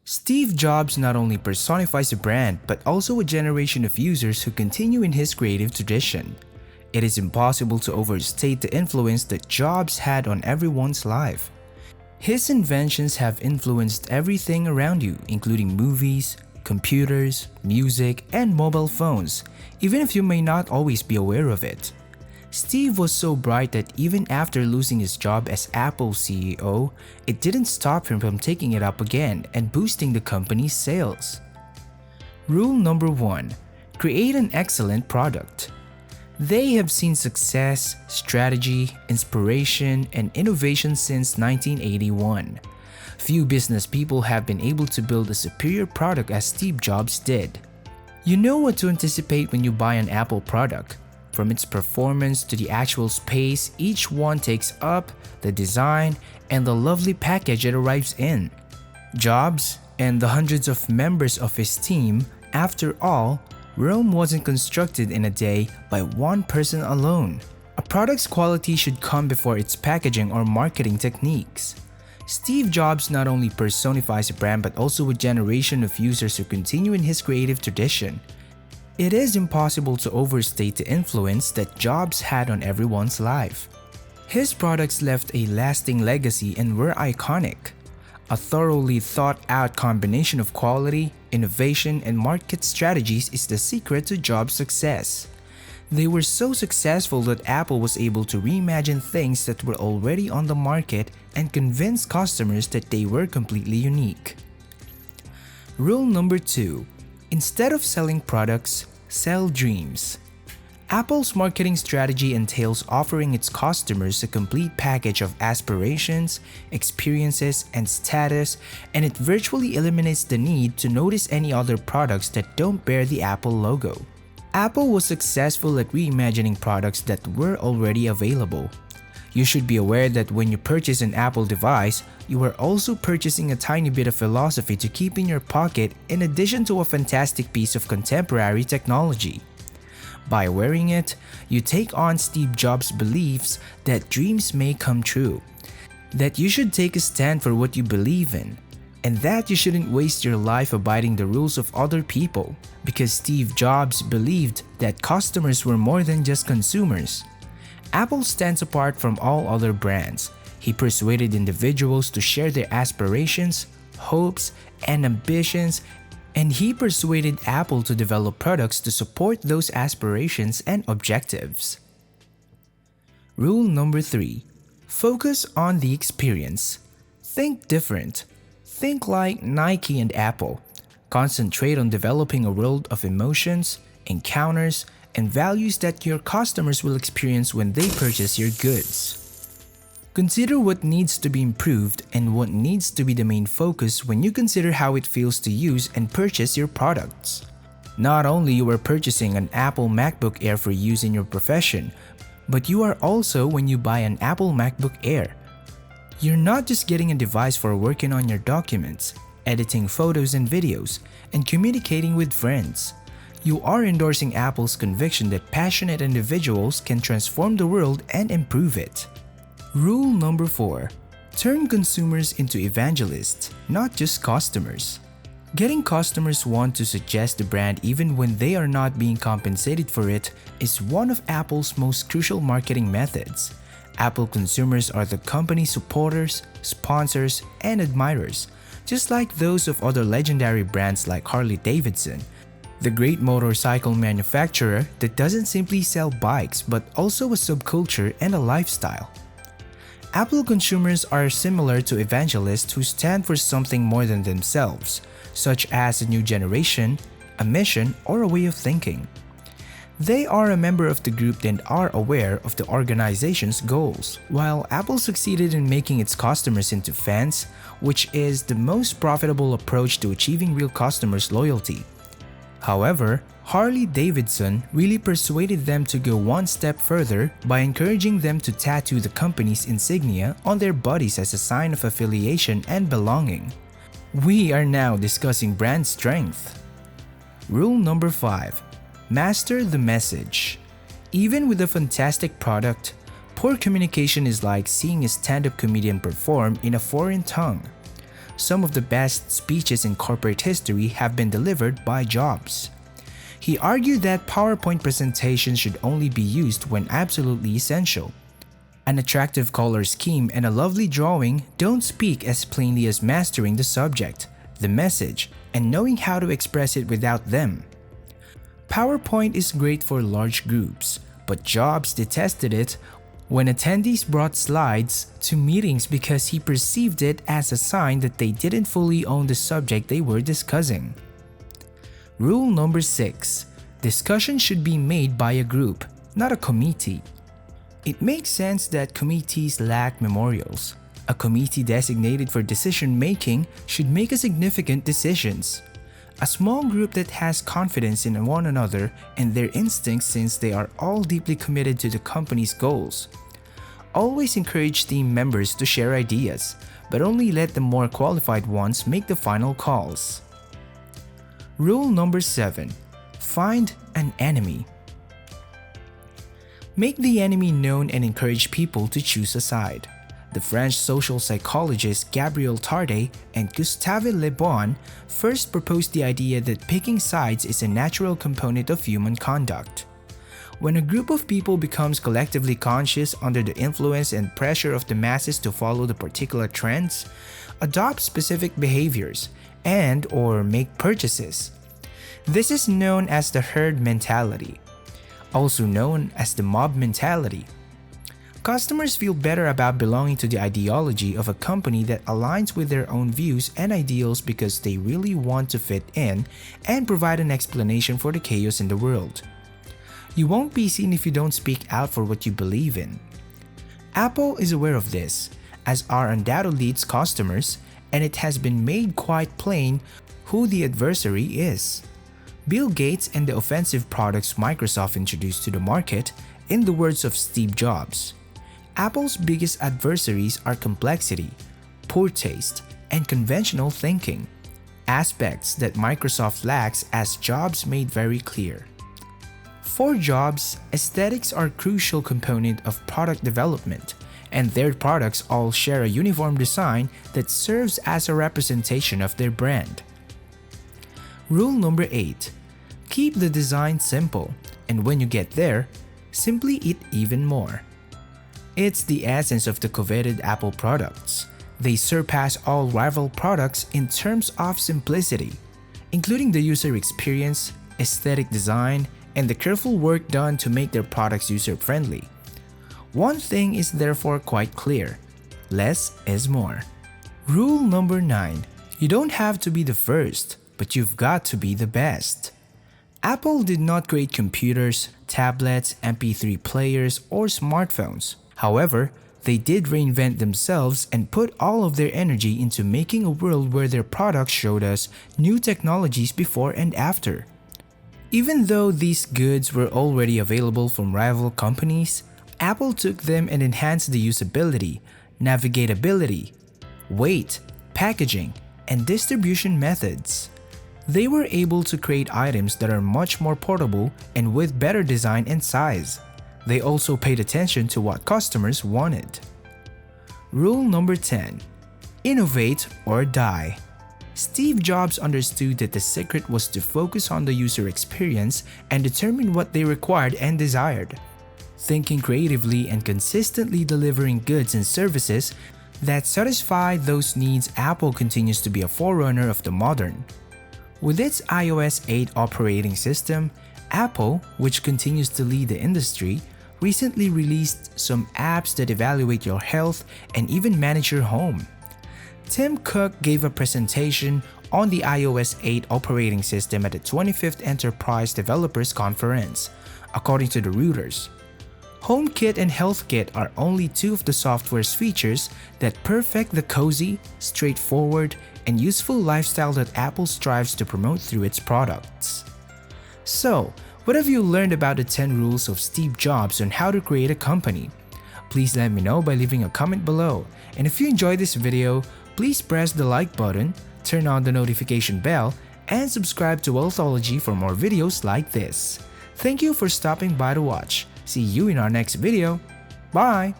Steve Jobs not only personifies a brand but also a generation of users who continue in his creative tradition. It is impossible to overstate the influence that Jobs had on everyone's life. His inventions have influenced everything around you, including movies, computers, music, and mobile phones, even if you may not always be aware of it. Steve was so bright that even after losing his job as Apple's CEO, it didn't stop him from taking it up again and boosting the company's sales. Rule number 1. Create an excellent product. They have seen success, strategy, inspiration, and innovation since 1981. Few business people have been able to build a superior product as Steve Jobs did. You know what to anticipate when you buy an Apple product. From its performance to the actual space each one takes up, the design, and the lovely package it arrives in. Jobs and the hundreds of members of his team, after all, Rome wasn't constructed in a day by one person alone. A product's quality should come before its packaging or marketing techniques. Steve Jobs not only personifies a brand but also a generation of users who continue in his creative tradition. It is impossible to overstate the influence that Jobs had on everyone's life. His products left a lasting legacy and were iconic. A thoroughly thought-out combination of quality, innovation, and market strategies is the secret to Jobs' success. They were so successful that Apple was able to reimagine things that were already on the market and convince customers that they were completely unique. Rule number 2. Instead of selling products, sell dreams. Apple's marketing strategy entails offering its customers a complete package of aspirations, experiences, and status, and it virtually eliminates the need to notice any other products that don't bear the Apple logo. Apple was successful at reimagining products that were already available. You should be aware that when you purchase an Apple device, you are also purchasing a tiny bit of philosophy to keep in your pocket in addition to a fantastic piece of contemporary technology. By wearing it, you take on Steve Jobs' beliefs that dreams may come true, that you should take a stand for what you believe in, and that you shouldn't waste your life abiding the rules of other people, because Steve Jobs believed that customers were more than just consumers. Apple stands apart from all other brands. He persuaded individuals to share their aspirations, hopes, and ambitions, and he persuaded Apple to develop products to support those aspirations and objectives. Rule number 3. Focus on the experience. Think different. Think like Nike and Apple. Concentrate on developing a world of emotions, encounters, and values that your customers will experience when they purchase your goods. Consider what needs to be improved and what needs to be the main focus when you consider how it feels to use and purchase your products. Not only you are purchasing an Apple MacBook Air for use in your profession, but you are also when you buy an Apple MacBook Air. You're not just getting a device for working on your documents, editing photos and videos, and communicating with friends. You are endorsing Apple's conviction that passionate individuals can transform the world and improve it. Rule number 4. Turn consumers into evangelists, not just customers. Getting customers want to suggest the brand even when they are not being compensated for it is one of Apple's most crucial marketing methods. Apple consumers are the company's supporters, sponsors, and admirers, just like those of other legendary brands like Harley-Davidson, the great motorcycle manufacturer that doesn't simply sell bikes but also a subculture and a lifestyle. Apple consumers are similar to evangelists who stand for something more than themselves, such as a new generation, a mission, or a way of thinking. They are a member of the group and are aware of the organization's goals. While Apple succeeded in making its customers into fans, which is the most profitable approach to achieving real customers' loyalty. However, Harley-Davidson really persuaded them to go one step further by encouraging them to tattoo the company's insignia on their bodies as a sign of affiliation and belonging. We are now discussing brand strength. Rule number 5. Master the message. Even with a fantastic product, poor communication is like seeing a stand-up comedian perform in a foreign tongue. Some of the best speeches in corporate history have been delivered by Jobs. He argued that PowerPoint presentations should only be used when absolutely essential. An attractive color scheme and a lovely drawing don't speak as plainly as mastering the subject, the message, and knowing how to express it without them. PowerPoint is great for large groups, but Jobs detested it when attendees brought slides to meetings because he perceived it as a sign that they didn't fully own the subject they were discussing. Rule number 6. Discussion should be made by a group, not a committee. It makes sense that committees lack memorials. A committee designated for decision-making should make significant decisions. A small group that has confidence in one another and their instincts since they are all deeply committed to the company's goals. Always encourage team members to share ideas, but only let the more qualified ones make the final calls. Rule number 7. Find an enemy. Make the enemy known and encourage people to choose a side. The French social psychologists Gabriel Tarde and Gustave Le Bon first proposed the idea that picking sides is a natural component of human conduct. When a group of people becomes collectively conscious under the influence and pressure of the masses to follow the particular trends, adopt specific behaviors, and/or make purchases. This is known as the herd mentality, also known as the mob mentality. Customers feel better about belonging to the ideology of a company that aligns with their own views and ideals because they really want to fit in and provide an explanation for the chaos in the world. You won't be seen if you don't speak out for what you believe in. Apple is aware of this, as are undoubtedly its customers, and it has been made quite plain who the adversary is. Bill Gates and the offensive products Microsoft introduced to the market, in the words of Steve Jobs. Apple's biggest adversaries are complexity, poor taste, and conventional thinking, aspects that Microsoft lacks, as Jobs made very clear. For Jobs, aesthetics are a crucial component of product development, and their products all share a uniform design that serves as a representation of their brand. Rule number 8. Keep the design simple, and when you get there, simply eat even more. It's the essence of the coveted Apple products. They surpass all rival products in terms of simplicity, including the user experience, aesthetic design, and the careful work done to make their products user-friendly. One thing is therefore quite clear: less is more. Rule number 9. You don't have to be the first, but you've got to be the best. Apple did not create computers, tablets, MP3 players, or smartphones. However, they did reinvent themselves and put all of their energy into making a world where their products showed us new technologies before and after. Even though these goods were already available from rival companies, Apple took them and enhanced the usability, navigatability, weight, packaging, and distribution methods. They were able to create items that are much more portable and with better design and size. They also paid attention to what customers wanted. Rule number 10. Innovate or die. Steve Jobs understood that the secret was to focus on the user experience and determine what they required and desired. Thinking creatively and consistently delivering goods and services that satisfy those needs, Apple continues to be a forerunner of the modern. With its iOS 8 operating system, Apple, which continues to lead the industry, recently released some apps that evaluate your health and even manage your home. Tim Cook gave a presentation on the iOS 8 operating system at the 25th Enterprise Developers Conference, according to the Reuters. HomeKit and HealthKit are only two of the software's features that perfect the cozy, straightforward, and useful lifestyle that Apple strives to promote through its products. So, what have you learned about the 10 rules of Steve Jobs on how to create a company? Please let me know by leaving a comment below. And if you enjoyed this video, please press the like button, turn on the notification bell, and subscribe to Wealth-ology for more videos like this. Thank you for stopping by to watch. See you in our next video. Bye!